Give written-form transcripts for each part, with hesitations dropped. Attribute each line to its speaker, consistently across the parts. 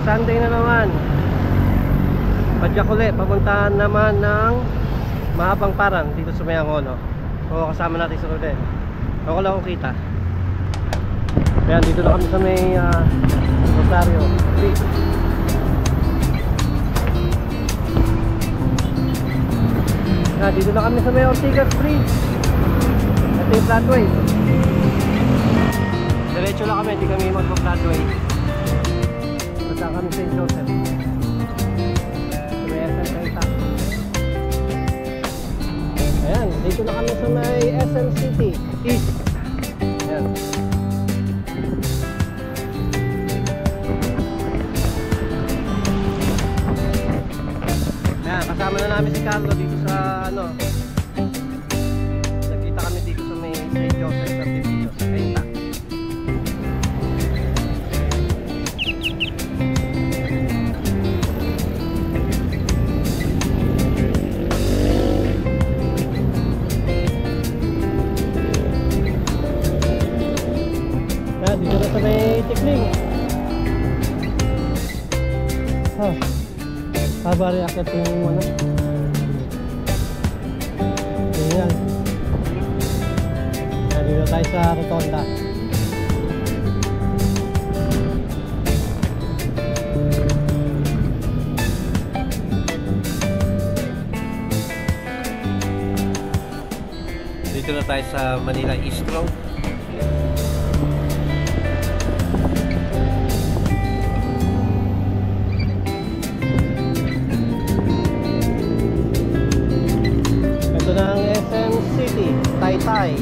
Speaker 1: Sunday na naman. Padyak ulit, papuntahan naman ng Mahabang Parang dito sa Mayangono. O kasama natin sa Rodel. Ako lang kung kita. Ayan, dito na kami sa may Rosario Street. Ayan, dito na kami sa may Ortigas Bridge. Ito yung flatway. Diretso lang kami, hindi kami magpa-flatway. Basta kami sa St. Joseph. Sa may SM Kaita. Ayan, dito na kami sa may SM City East. Ayan. Ayan, kasama na namin si Carlo dito sa ano. Nagkita kami dito sa may St. Joseph at dito sa Kaita. Dito na sa may Tikling. Habari akit yung ano. Ayan. Dito tayo sa Rotonda. Dito na tayo sa Manila East Road. Ng SM City, Taytay.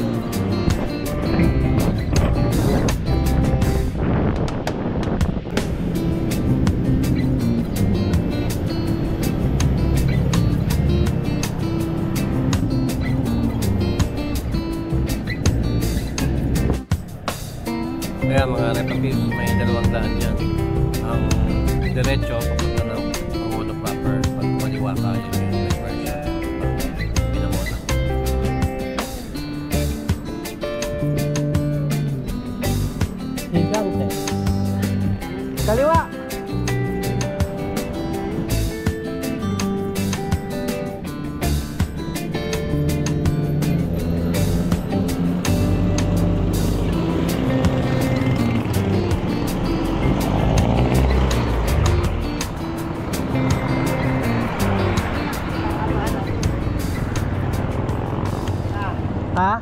Speaker 1: Kaya mga repapis, may 200 dyan. Ang diretso papunta ng Pangulo proper, pag maliwa ka yun yung diversion. Kaliwa. Ha?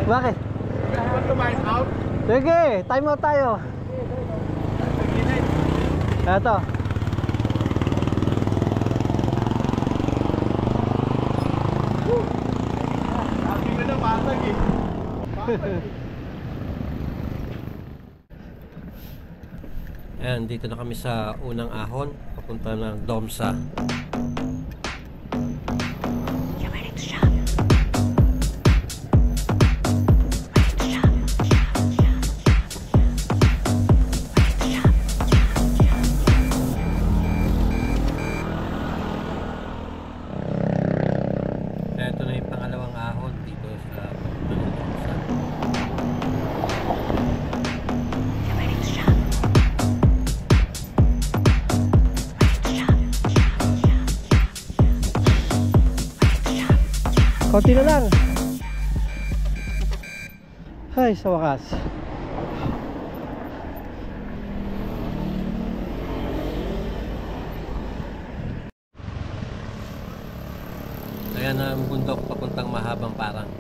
Speaker 1: Bakit? Sige, time out tayo. Ito. Ayan, dito na kami sa unang ahon, papunta ng Domsa. Ito na yung pangalawang ahon dito sa Domsa. Konti na lang. Ay, sa wakas. Ayan ang bundok papuntang Mahabang Parang.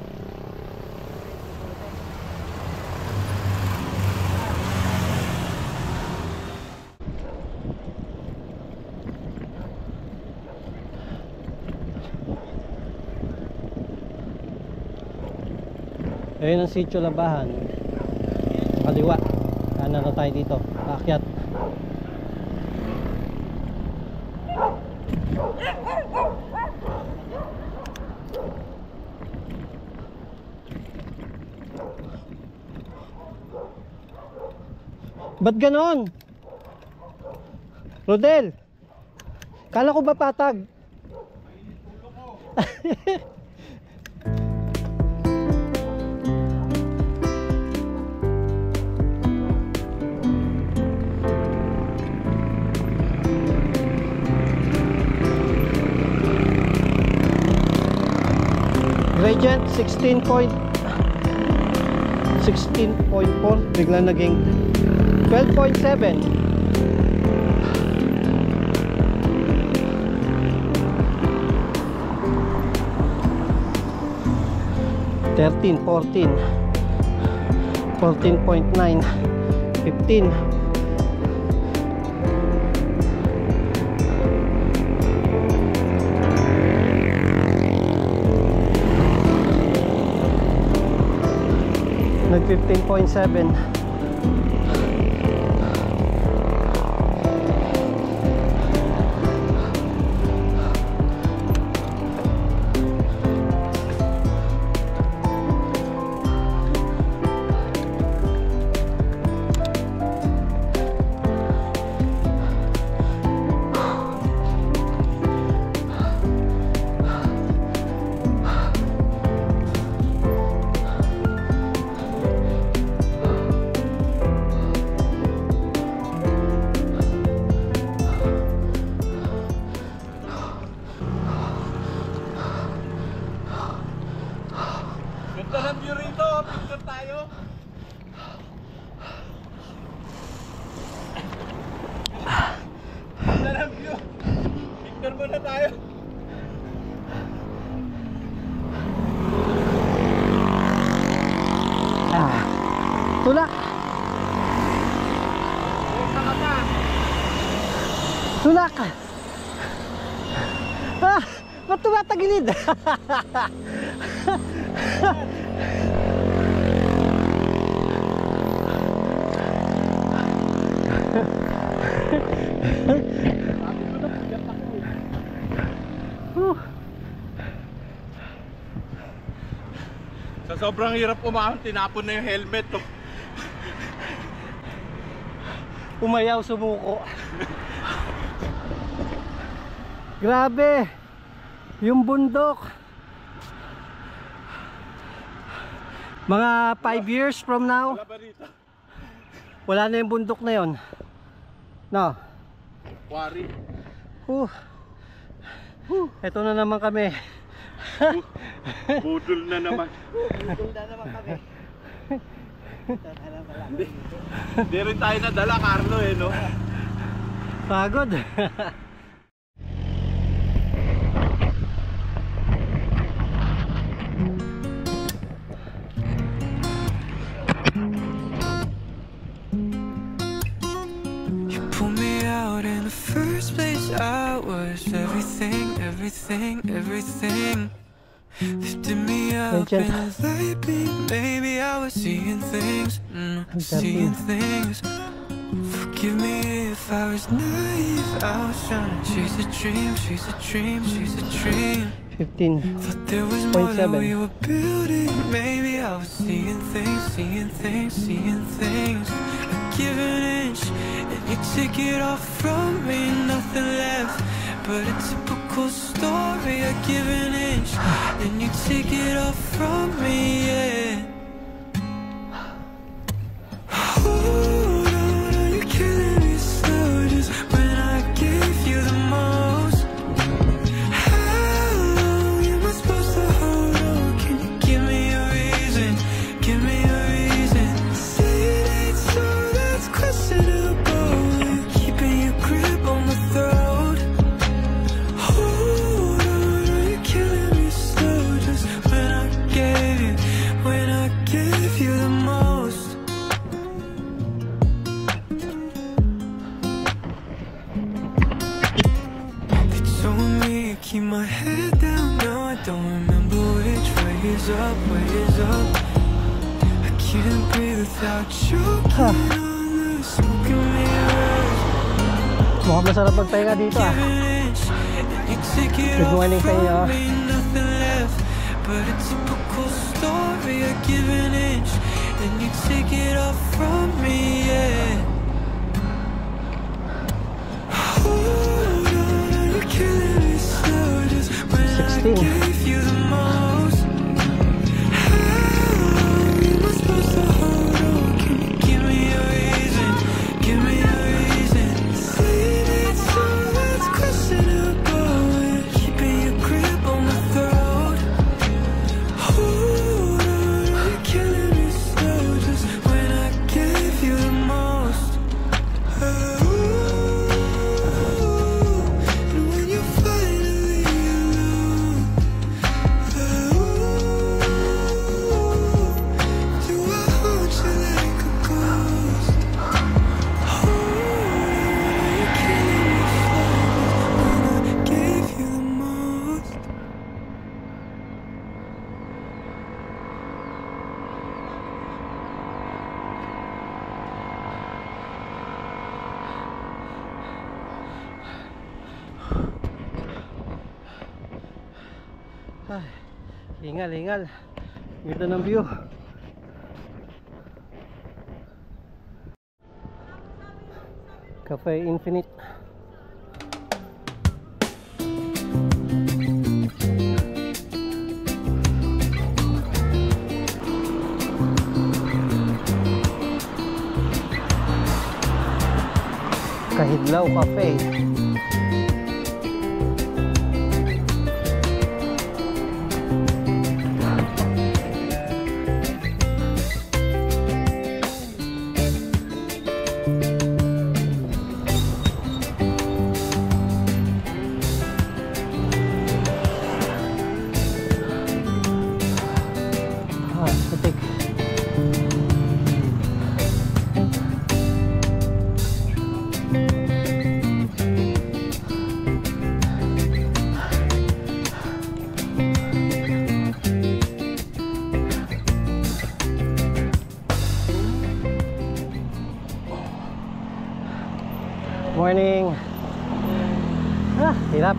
Speaker 1: Ayun ang sitio Labahan. Kaliwa. Kanan na tayo dito. Paakyat. Ba't ganon? Rodel, kala ko ba patag? Trident 16.4, bigla naging 12.7. 13, 14, 14.9, 15. Nag 15.7.
Speaker 2: Ganda ng view rito, picture tayo. Ganda ng view. Picture muna tayo.
Speaker 1: Tulak. Tulak. Ba't tumatagilid?
Speaker 2: Sa sobrang hirap umahon, tinapon na yung helmet.
Speaker 1: Umayaw, sumuko. Grabe. Yung bundok. Mga 5 years from now,
Speaker 2: Wala ba rito?
Speaker 1: wala na yung bundok na yon. No.
Speaker 2: Quarry.
Speaker 1: Ito na naman kami.
Speaker 2: Budol na naman.
Speaker 1: Budol na naman kami.
Speaker 2: Hindi rin tayo nadala, Carlo eh, no?
Speaker 1: Pagod.
Speaker 3: I was everything, everything, everything. Lifted me up in a light beam. Maybe I was seeing things, seeing things. Forgive me if I was naive. I was trying to chase a dream, chase a dream, chase a dream.
Speaker 1: 15.
Speaker 3: Thought there was more that we were building. Maybe I was seeing things, seeing things, seeing things. I give an inch and you take it all from me. Nothing left but a typical story. I give an inch and you take it all from me, yeah. Hold on, you're killing me slow. Just when I gave you the most. Keep my head down, now I don't remember which way is up, way is up. I can't breathe without choking on the smoke and mirrors.
Speaker 1: Mukhang masarap magpahinga dito ah. Good morning sa inyo.
Speaker 3: Nothing left but a typical story. I give an inch and you take it off from me, yeah. Hold on, you're killing me slow. Just when I gave you the most. How am I supposed to hold on? Can you give me a reason? Give me a reason. Say it's all that's questionable. Keeping your grip on my throat.
Speaker 1: Ay, hingal, hingal. Ganda ng view. Cafe Infinite. Kahidlaw Cafe. Putik. Morning. Ah, hirap.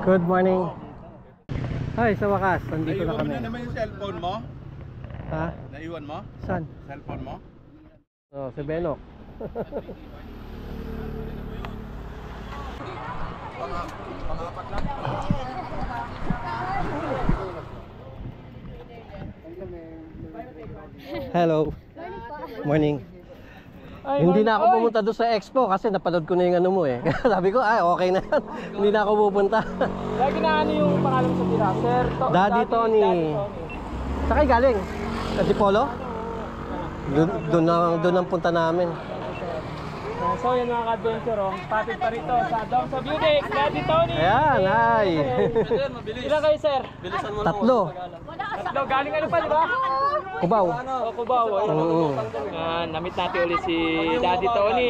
Speaker 1: Good morning. Hi, sa wakas, nandito na
Speaker 2: Naiwan mo
Speaker 1: kami.
Speaker 2: na naman yung cellphone mo?
Speaker 1: Ha?
Speaker 2: Naiwan mo?
Speaker 1: Saan?
Speaker 2: Cellphone mo?
Speaker 1: Oh, si Benok.
Speaker 2: Pangapat lang.
Speaker 1: Hello. Morning. Hindi na ako pumunta doon sa expo kasi napanood ko na yung ano mo eh. Sabi ko, ay okay na yan. Hindi na ako pupunta.
Speaker 4: Lagi na ano yung pangalan sa tira? Sir
Speaker 1: Daddy Tony. Sakay galing? Sa Dipolo? Doon ang punta namin.
Speaker 4: So yun mga ka-adventure, oh. Patid pa rito sa Dong sa View Deck, Daddy Tony.
Speaker 1: Ayan, hi.
Speaker 4: Ilan kayo, sir?
Speaker 1: Tatlo.
Speaker 4: Tatlo, galing ano pa, di ba?
Speaker 1: Kubaw.
Speaker 4: O, Cubao.
Speaker 1: Oo.
Speaker 4: Namit natin ulit si Daddy Tony.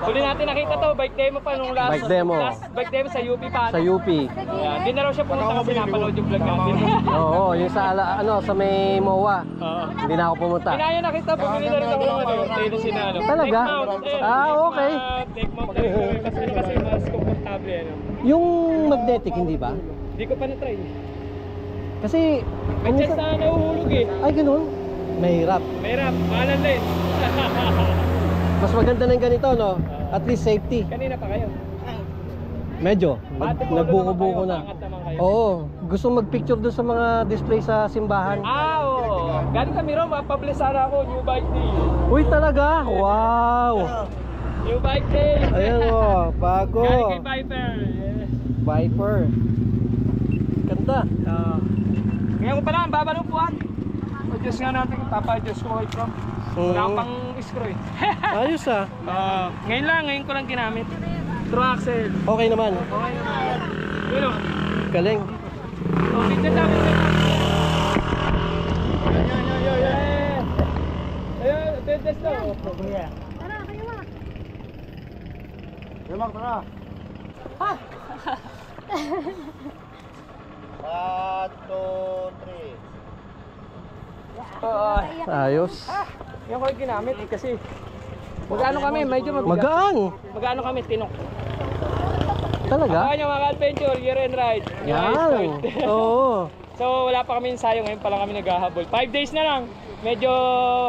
Speaker 4: Huli natin nakita to, bike demo pa nung last
Speaker 1: Bike demo.
Speaker 4: bike demo sa UP pa.
Speaker 1: Sa UP.
Speaker 4: Ayan, di na raw siya pumunta kasi napanood yung vlog natin.
Speaker 1: Oo, yung sa sa may MOA.
Speaker 4: Oo.
Speaker 1: Hindi na ako pumunta.
Speaker 4: Inaya nakita, bumili na rin ako ng ano, tayo na ano.
Speaker 1: Talaga?
Speaker 4: Take mount, eh.
Speaker 1: Ah, okay.
Speaker 4: Take mount na rin kasi mas komportable ano.
Speaker 1: Yung magnetic, hindi ba?
Speaker 4: Hindi ko pa na-try.
Speaker 1: Kasi,
Speaker 4: May chance na nahuhulog eh.
Speaker 1: ay ganun. Mahirap.
Speaker 4: Mahirap, mahalan din.
Speaker 1: Mas maganda ng ganito, no? At least safety.
Speaker 4: Kanina pa kayo.
Speaker 1: Medyo.
Speaker 4: Ate,
Speaker 1: Nagbuko-buko na.
Speaker 4: Angat naman kayo.
Speaker 1: Oo. Gusto mag-picture doon sa mga display sa simbahan.
Speaker 4: Oo. Galing kami ron, mapablisara ako, new bike day.
Speaker 1: Uy, talaga? Wow!
Speaker 4: New bike day.
Speaker 1: Ayan o, bago.
Speaker 4: Galing kay Viper. Yes.
Speaker 1: Viper. Ganda.
Speaker 4: Ngayon ko pala, ang baba ng puwan. Adjust nga natin, papa-adjust ko kayo from. Wala
Speaker 1: Mm.
Speaker 4: pang screw eh.
Speaker 1: Ayos ah.
Speaker 4: Ngayon ko lang ginamit. True axle.
Speaker 1: Okay naman.
Speaker 4: Okay naman. Yun o.
Speaker 1: Galing.
Speaker 4: Oh, picture namin din. Ayun, attendance na.
Speaker 5: Tara, kayo ma.
Speaker 2: Yamak, tara.
Speaker 1: Ayos.
Speaker 4: Yan ko yung ginamit eh kasi magano kami, medyo
Speaker 1: Magaan.
Speaker 4: magano kami, tinok.
Speaker 1: Talaga?
Speaker 4: Baka nyo mga adventure, year and ride.
Speaker 1: Yan. Oo.
Speaker 4: So wala pa kami ensayo, ngayon pa lang kami naghahabol. 5 days na lang, medyo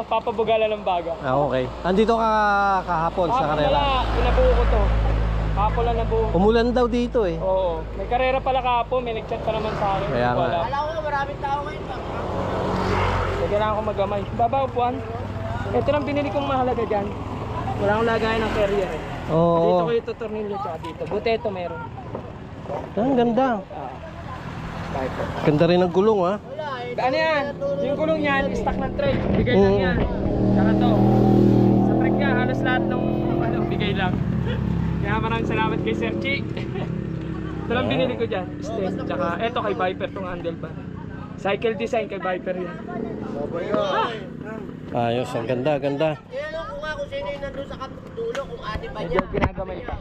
Speaker 4: papabugala ng baga.
Speaker 1: Ah, okay. Andito ka kahapon sa karera.
Speaker 4: Wala, pinabuo ko to. Kahapon lang nabuo.
Speaker 1: Umulan daw dito eh.
Speaker 4: Oo, may karera pala kahapon, may nag-chat pa naman sa akin.
Speaker 1: Kaya nga.
Speaker 4: Alam ko maraming tao ngayon pa. So, kailangan ko magamay. Baba, upuan. Ito lang binili kong mahalaga dyan. Wala akong lagayan ng carrier eh. Dito
Speaker 1: Oo.
Speaker 4: ko yung tutornilyo tsaka dito. Buti ito meron.
Speaker 1: Ang ganda. Ganda rin ang gulong ah.
Speaker 4: Ano yan? Yung gulong yan, stock ng trade. Bigay lang yan. Tsaka to. Sa trade niya, halos lahat ng ano, bigay lang. Kaya maraming salamat kay Sir Chi. Ito lang binili ko dyan. Stem. Tsaka eto kay Viper tong handlebar. Cycle design kay Viper yan.
Speaker 1: Ayos, ang ganda, ganda.
Speaker 5: Tinanong ko nga kung sino yung nandun sa dulo, kung ate ba
Speaker 4: Medyo
Speaker 5: niya.
Speaker 4: ginagamay pa.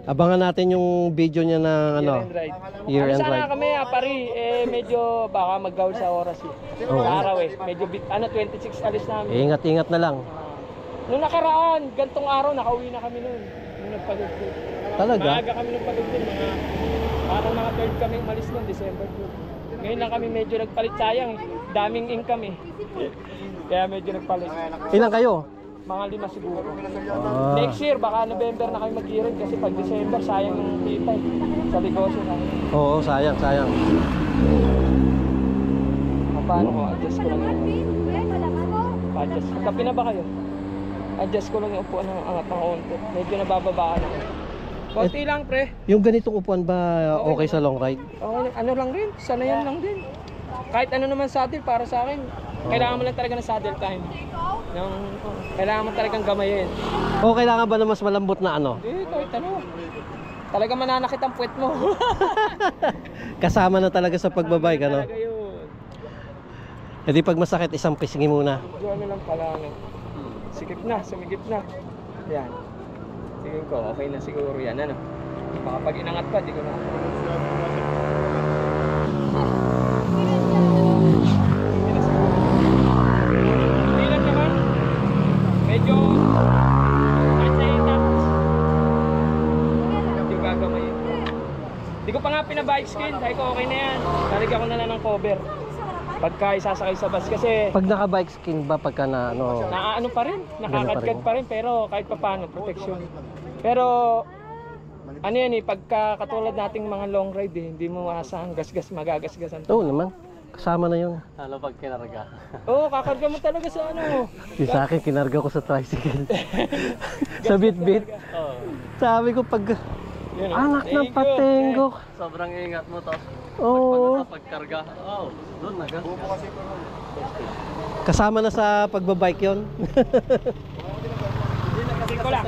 Speaker 1: Abangan natin yung video niya ng ano,
Speaker 4: Year-end ride.
Speaker 1: year-end
Speaker 4: Sana
Speaker 1: ride.
Speaker 4: kami pari, medyo baka mag-gaul sa oras
Speaker 1: Oo.
Speaker 4: Sa araw Medyo 26 alis namin.
Speaker 1: Ingat-ingat na lang.
Speaker 4: Nung nakaraan, gantong araw, nakauwi na kami noon. Nung nagpagod.
Speaker 1: Talaga?
Speaker 4: Maaga kami nagpagod din, parang mga third kami umalis noon, December 2. Ngayon lang kami medyo nagpalit, sayang, daming income Kaya medyo nagpalit.
Speaker 1: Ilan kayo?
Speaker 4: Mga 5 siguro.
Speaker 1: Ah.
Speaker 4: Next year, baka November na kayo mag-year-end kasi pag December, sayang yung kita sa negosyo namin.
Speaker 1: Oo, sayang, sayang.
Speaker 4: Paano ko? Adjust ko lang yun. Adjust. Kapi na ba kayo? Adjust ko lang yung upuan ng angat ng konti. Medyo nabababaan ako. Konti lang, pre.
Speaker 1: Yung ganitong upuan ba okay sa long ride?
Speaker 4: Okay, ano lang rin, sanayan lang din. Kahit ano naman saddle para sa akin, kailangan mo lang talaga ng saddle time. Kailangan mo talagang gamayin.
Speaker 1: O kailangan ba na mas malambot na ano?
Speaker 4: Kahit ano. Talaga mananakit ang puwet mo.
Speaker 1: Kasama na talaga sa pagbabike, ano?
Speaker 4: Talaga yun.
Speaker 1: E di pag masakit, isang pisngi muna.
Speaker 4: Yung ano lang pala, sikip na, sumigip na. Yan. Sige ko, okay na siguro yan, ano? Baka pag inangat pa, di ko na. Hindi lang naman. Medyo nasa yung gagamayin. Di ko pa nga pinabike skin, dahil ko okay na yan. Taligyan ko na lang ng cover. Pagka isasakay sa bus kasi
Speaker 1: Pag naka-bike skin ba pagka na ano?
Speaker 4: ano pa rin, nakakadkad pa rin pero kahit pa paano, protection. Pero ano yan pagka katulad nating mga long ride hindi mo maasahan gasgas, magagasgasan.
Speaker 1: Oo naman. Kasama na yun. Ano pag kinarga?
Speaker 4: Oo, kakarga mo talaga sa ano.
Speaker 1: Yung sa akin, kinarga ko sa tricycle. Sa bit-bit. Sabi ko pag
Speaker 4: Yun,
Speaker 1: anak ng
Speaker 4: thank you.
Speaker 1: patenggok.
Speaker 2: Sobrang ingat mo to.
Speaker 1: Oo.
Speaker 2: Pagkarga. Oh, doon nagas.
Speaker 1: Kasama na sa pagbabike yun.
Speaker 4: Kasi ko lang.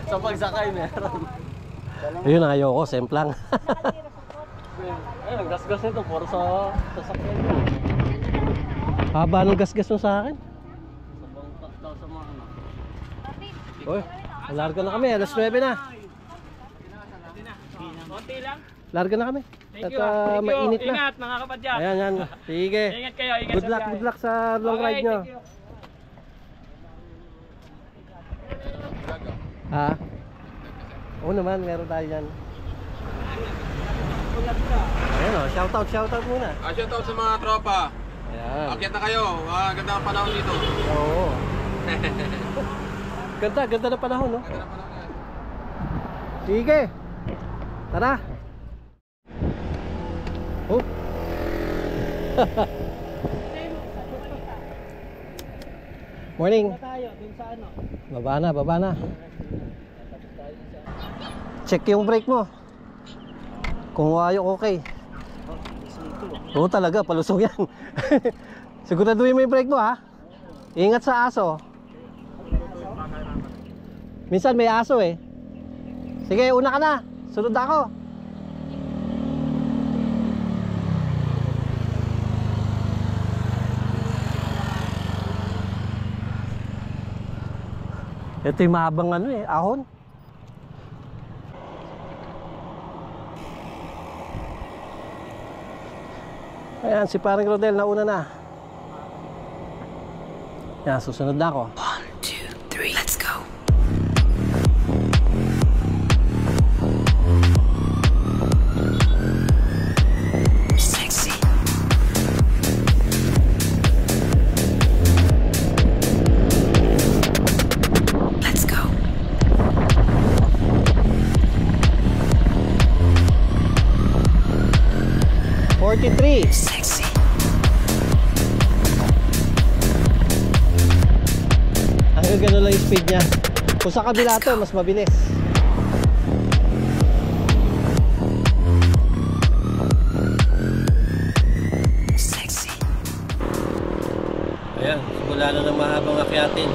Speaker 2: Sa pagsakay meron.
Speaker 1: Ayun, ayoko, semplang.
Speaker 2: Ayun, ang gasgas nito. Puro sa sasakyan.
Speaker 1: Haba ng gasgas mo sa akin.
Speaker 2: Sa bangka daw sa mga ano.
Speaker 1: Uy, larga na kami, alas 9 na.
Speaker 4: Konti lang.
Speaker 1: Larga na kami.
Speaker 4: Thank
Speaker 1: At
Speaker 4: you. Thank you.
Speaker 1: mainit na.
Speaker 4: Ingat mga kapadyak.
Speaker 1: Ayan, yan. Sige.
Speaker 4: Ingat kayo, ingat
Speaker 1: Good
Speaker 4: sa
Speaker 1: luck,
Speaker 4: biyahe.
Speaker 1: good luck sa long
Speaker 4: Okay,
Speaker 1: ride nyo.
Speaker 4: thank you.
Speaker 1: Ha? Oo naman, meron tayo dyan. Ayan o, shoutout muna.
Speaker 2: Shoutout sa mga tropa.
Speaker 1: Ayan.
Speaker 2: Akyat na kayo. Ganda ang panahon dito.
Speaker 1: Oo. Ganda na panahon, no?
Speaker 2: Ganda ang panahon yan.
Speaker 1: Sige. Tara. Oh. Morning. Baba na. Check yung brake mo. Kung wayok okay. Oo talaga, palusong yan. Siguraduhin mo yung brake mo, ha. Ingat sa aso. Minsan may aso eh. Sige, una ka na. Sunod ako. Ito yung mahabang ano eh, ahon. Ayan, si paring Rodel nauna na. Yan, susunod na ako.
Speaker 3: 1, 2, 3, let's go. Sexy. Let's go.
Speaker 1: 43.
Speaker 3: Sexy.
Speaker 1: Hanggang gano'n lang yung speed niya. Kung sa kabila to, mas mabilis.
Speaker 3: Sexy.
Speaker 1: Ayan, simula na ng mahabang akyatin.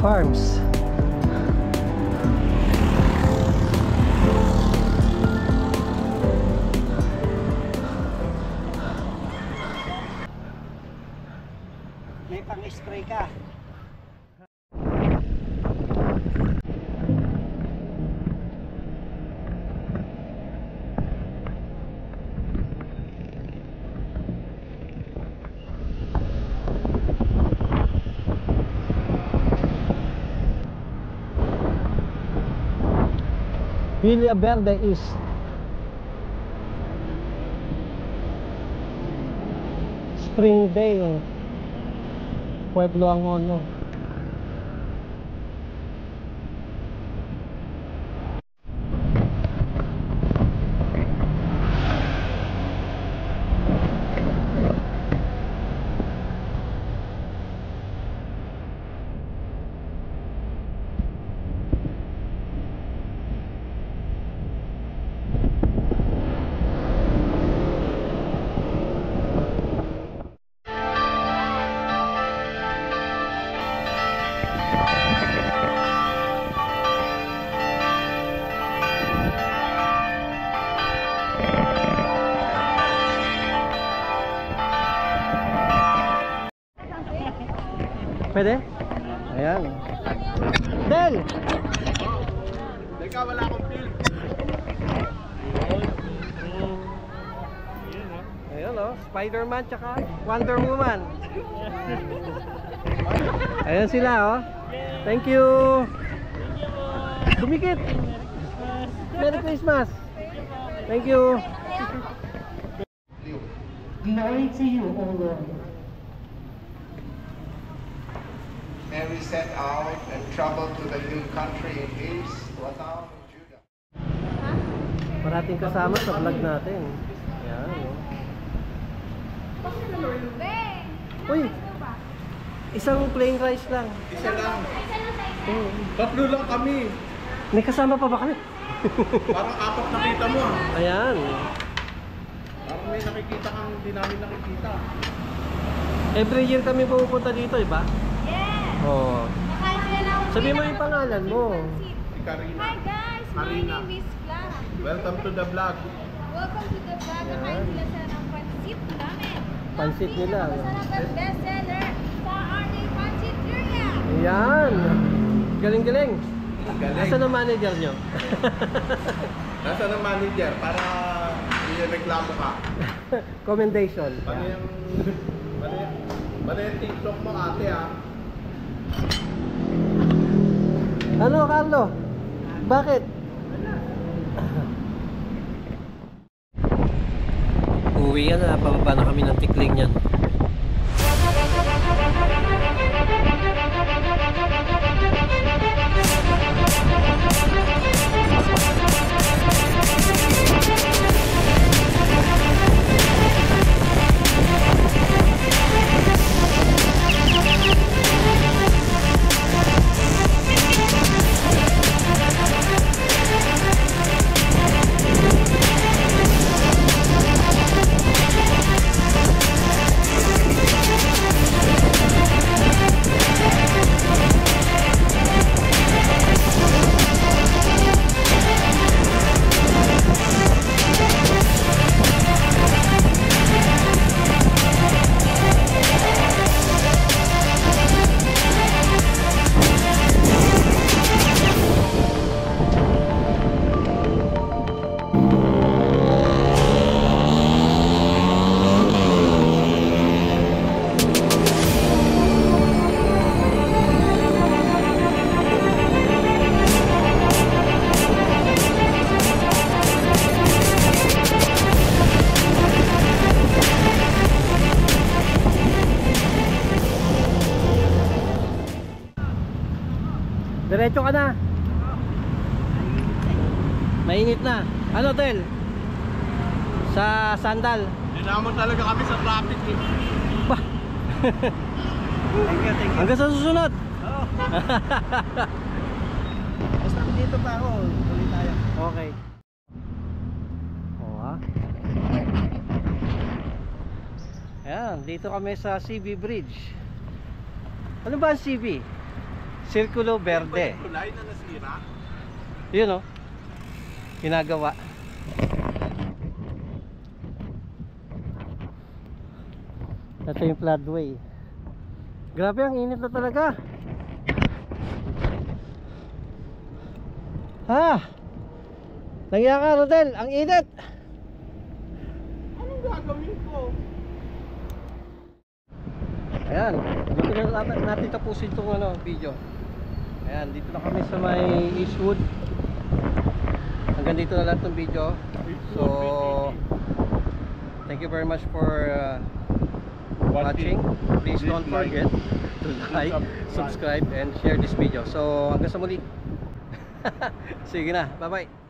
Speaker 1: Farms. May pang-spray ka. Villa Verde is Springdale, Pueblo Angono. Pwede? Ayan. Del!
Speaker 2: Teka, wala akong feel.
Speaker 1: Ayan o, Spider-Man tsaka Wonder Woman. Ayan sila o. Thank you. Dumikit. Merry Christmas. Thank you.
Speaker 6: Glory to you, O Lord.
Speaker 7: And we set out and traveled to the new country in east, to a town in Judah.
Speaker 1: Parating kasama sa vlog natin. Ayan o. Uy! Isang plain rice lang.
Speaker 7: Isa lang.
Speaker 1: Oo.
Speaker 7: Tatlo lang kami.
Speaker 1: May kasama pa ba kami?
Speaker 7: Parang apat nakita mo.
Speaker 1: Ayan.
Speaker 7: Parang may nakikita kang hindi namin nakikita.
Speaker 1: Every year kami pupunta dito, iba?
Speaker 5: Yes!
Speaker 1: Oo. Sabi mo yung pangalan mo.
Speaker 7: Si Karina.
Speaker 5: Hi guys! My
Speaker 7: Karina.
Speaker 5: name is Clara.
Speaker 7: Welcome to the vlog.
Speaker 5: Welcome to the vlog. Nakain sila sa ng pansit namin.
Speaker 1: Pansit nila.
Speaker 5: Masarap at bestseller sa Arnie Pansiteria.
Speaker 1: Ayan. Galing-galing.
Speaker 7: Galing.
Speaker 1: Asan ang manager nyo?
Speaker 7: Nasaan ang manager para i-reklamo ka?
Speaker 1: Commendation.
Speaker 7: Mali yung TikTok mo ate ah.
Speaker 1: Ano, Carlo? Bakit? Uwi yan na. Pababa na kami ng tikling yan. Diretso ka na. Mainit na. Ano, Tel? Sa sandal.
Speaker 7: Dinamon talaga kami sa traffic eh.
Speaker 1: Bah.
Speaker 7: Thank you.
Speaker 1: Hanggang sa susunod.
Speaker 7: Oo. Basta dito pa ako. Tuloy tayo.
Speaker 1: Okay. Oo ha. Ayan, dito kami sa CB Bridge. Ano ba ang CB? Sirkulo Verde.
Speaker 2: Kulay na nasira.
Speaker 1: Yun, oh. Ginagawa. Ito yung floodway. Grabe, ang init na talaga. Ha? Nangyaya ka, Rodel. Ang init.
Speaker 2: Anong gagawin ko?
Speaker 1: Ayan, dito na natin tapusin itong video. Ayan, dito na kami sa may Eastwood. Hanggang dito na lang itong video. So, thank you very much for watching. Please don't forget to like, subscribe, and share this video. So, hanggang sa muli. Sige na, bye bye.